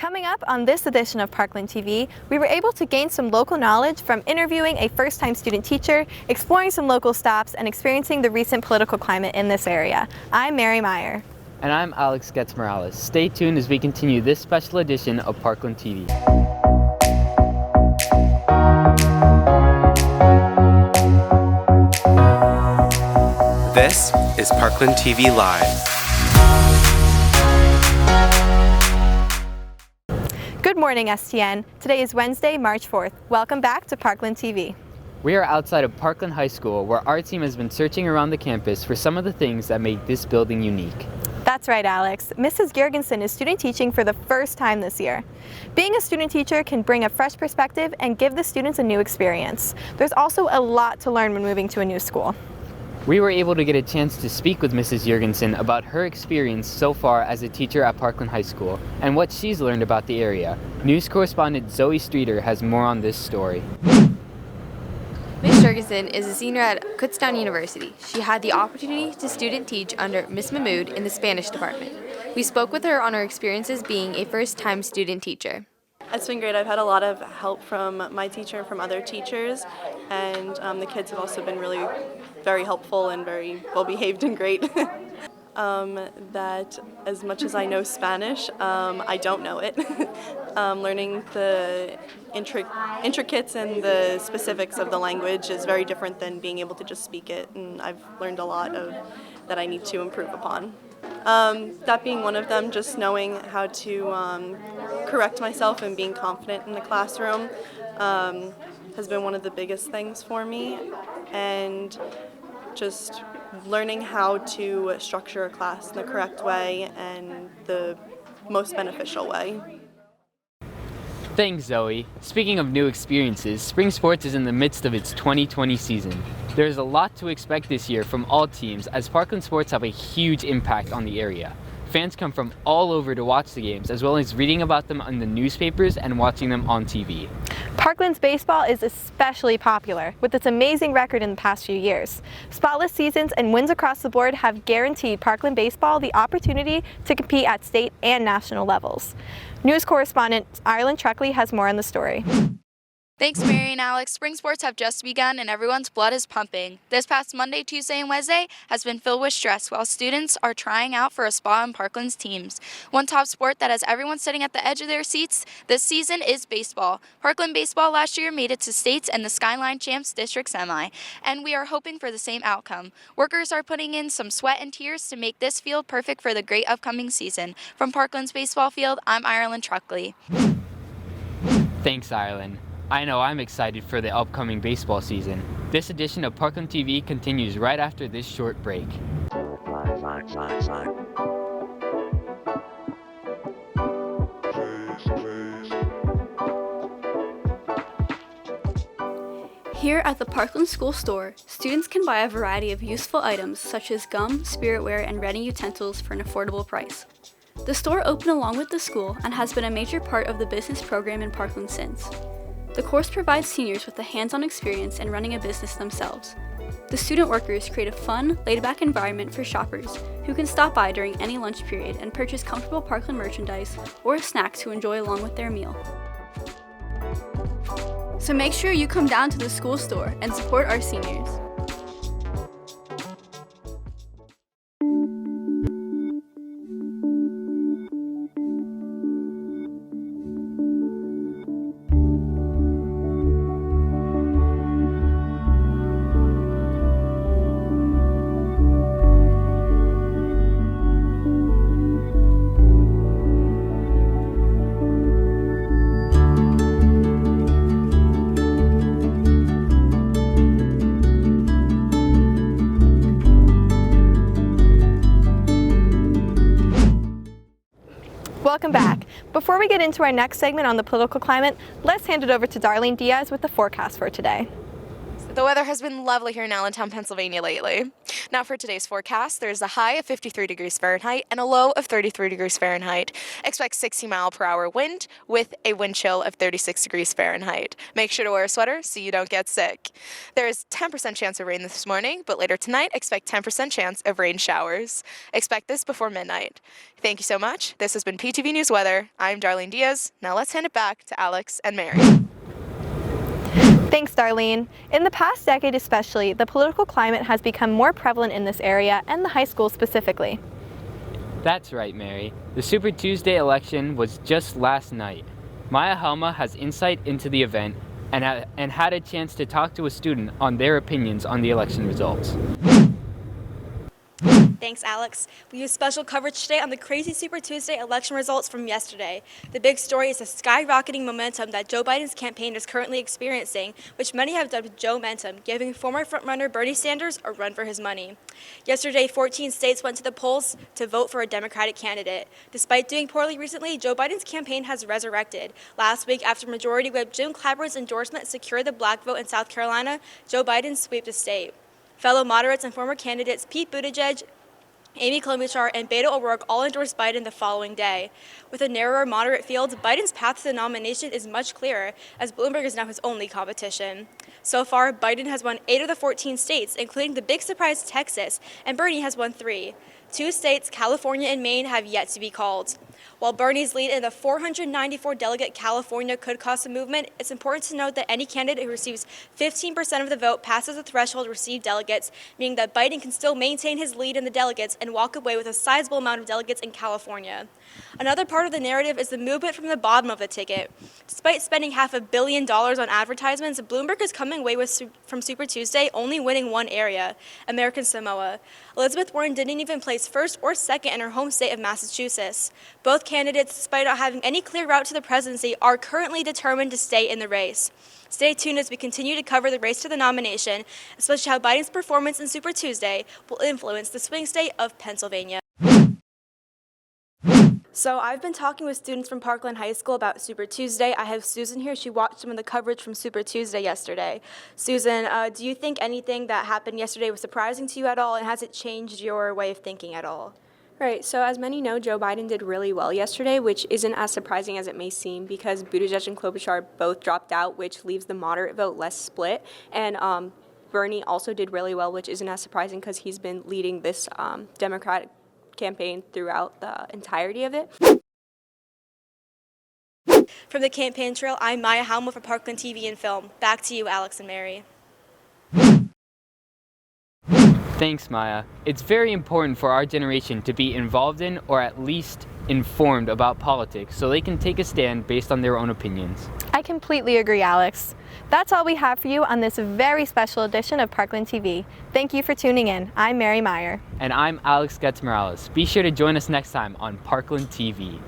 Coming up on this edition of Parkland TV, we were able to gain some local knowledge from interviewing a first-time student teacher, exploring some local stops, and experiencing the recent political climate in this area. I'm Mary Meyer. And I'm Alex Getz-Morales. Stay tuned as we continue this special edition of Parkland TV. This is Parkland TV Live. Good morning, STN. Today is Wednesday, March 4th. Welcome back to Parkland TV. We are outside of Parkland High School, where our team has been searching around the campus for some of the things that make this building unique. That's right, Alex. Mrs. Jorgensen is student teaching for the first time this year. Being a student teacher can bring a fresh perspective and give the students a new experience. There's also a lot to learn when moving to a new school. We were able to get a chance to speak with Mrs. Jorgensen about her experience so far as a teacher at Parkland High School and what she's learned about the area. News correspondent Zoe Streeter has more on this story. Ms. Jorgensen is a senior at Kutztown University. She had the opportunity to student teach under Ms. Mahmood in the Spanish department. We spoke with her on her experiences being a first-time student teacher. It's been great. I've had a lot of help from my teacher and from other teachers, and the kids have also been really very helpful and very well behaved and great. That as much as I know Spanish, I don't know it. Learning the intricates and the specifics of the language is very different than being able to just speak it, and I've learned a lot of that I need to improve upon. That being one of them, just knowing how to correct myself and being confident in the classroom has been one of the biggest things for me, and just learning how to structure a class in the correct way and the most beneficial way. Thanks, Zoe. Speaking of new experiences, spring sports is in the midst of its 2020 season. There is a lot to expect this year from all teams, as Parkland sports have a huge impact on the area. Fans come from all over to watch the games, as well as reading about them in the newspapers and watching them on TV. Parkland's baseball is especially popular, with its amazing record in the past few years. Spotless seasons and wins across the board have guaranteed Parkland baseball the opportunity to compete at state and national levels. News correspondent Ireland Truckley has more on the story. Thanks, Mary and Alex. Spring sports have just begun and everyone's blood is pumping. This past Monday, Tuesday, and Wednesday has been filled with stress while students are trying out for a spot on Parkland's teams. One top sport that has everyone sitting at the edge of their seats this season is baseball. Parkland baseball last year made it to states and the Skyline Champs District Semi, and we are hoping for the same outcome. Workers are putting in some sweat and tears to make this field perfect for the great upcoming season. From Parkland's baseball field, I'm Ireland Truckley. Thanks, Ireland. I know I'm excited for the upcoming baseball season. This edition of Parkland TV continues right after this short break. Here at the Parkland School Store, students can buy a variety of useful items such as gum, spiritware, and reading utensils for an affordable price. The store opened along with the school and has been a major part of the business program in Parkland since. The course provides seniors with a hands-on experience in running a business themselves. The student workers create a fun, laid-back environment for shoppers who can stop by during any lunch period and purchase comfortable Parkland merchandise or a snack to enjoy along with their meal. So make sure you come down to the school store and support our seniors. Welcome back. Before we get into our next segment on the political climate, let's hand it over to Darlene Diaz with the forecast for today. The weather has been lovely here in Allentown, Pennsylvania lately. Now for today's forecast, there's a high of 53 degrees Fahrenheit and a low of 33 degrees Fahrenheit. Expect 60-mile-per-hour wind with a wind chill of 36 degrees Fahrenheit. Make sure to wear a sweater so you don't get sick. There is 10% chance of rain this morning, but later tonight expect 10% chance of rain showers. Expect this before midnight. Thank you so much. This has been PTV News Weather. I'm Darlene Diaz. Now let's hand it back to Alex and Mary. Thanks, Darlene. In the past decade especially, the political climate has become more prevalent in this area and the high school specifically. That's right, Mary. The Super Tuesday election was just last night. Maya Helma has insight into the event and had a chance to talk to a student on their opinions on the election results. Thanks, Alex. We use special coverage today on the crazy Super Tuesday election results from yesterday. The big story is the skyrocketing momentum that Joe Biden's campaign is currently experiencing, which many have dubbed Joe-mentum, giving former frontrunner Bernie Sanders a run for his money. Yesterday, 14 states went to the polls to vote for a Democratic candidate. Despite doing poorly recently, Joe Biden's campaign has resurrected. Last week, after Majority Whip Jim Clyburn's endorsement secured the black vote in South Carolina, Joe Biden swept the state. Fellow moderates and former candidates Pete Buttigieg, Amy Klobuchar, and Beto O'Rourke all endorsed Biden the following day. With a narrower moderate field, Biden's path to the nomination is much clearer, as Bloomberg is now his only competition. So far, Biden has won 8 of the 14 states, including the big surprise Texas, and Bernie has won 3. 2 states, California and Maine, have yet to be called. While Bernie's lead in the 494-delegate California could cost a movement, it's important to note that any candidate who receives 15% of the vote passes the threshold to receive delegates, meaning that Biden can still maintain his lead in the delegates and walk away with a sizable amount of delegates in California. Another part of the narrative is the movement from the bottom of the ticket. Despite spending $500 million on advertisements, Bloomberg is coming away from Super Tuesday only winning one area, American Samoa. Elizabeth Warren didn't even place first or second in her home state of Massachusetts. Both candidates, despite not having any clear route to the presidency, are currently determined to stay in the race. Stay tuned as we continue to cover the race to the nomination, especially how Biden's performance in Super Tuesday will influence the swing state of Pennsylvania. So I've been talking with students from Parkland High School about Super Tuesday. I have Susan here. She watched some of the coverage from Super Tuesday yesterday. Susan, do you think anything that happened yesterday was surprising to you at all, and has it changed your way of thinking at all? Right, so as many know, Joe Biden did really well yesterday, which isn't as surprising as it may seem because Buttigieg and Klobuchar both dropped out, which leaves the moderate vote less split. And Bernie also did really well, which isn't as surprising because he's been leading this Democratic campaign throughout the entirety of it. From the campaign trail, I'm Maya Helma for Parkland TV and Film. Back to you, Alex and Mary. Thanks, Maya. It's very important for our generation to be involved in or at least informed about politics so they can take a stand based on their own opinions. I completely agree, Alex. That's all we have for you on this very special edition of Parkland TV. Thank you for tuning in. I'm Mary Meyer. And I'm Alex Getz Morales. Be sure to join us next time on Parkland TV.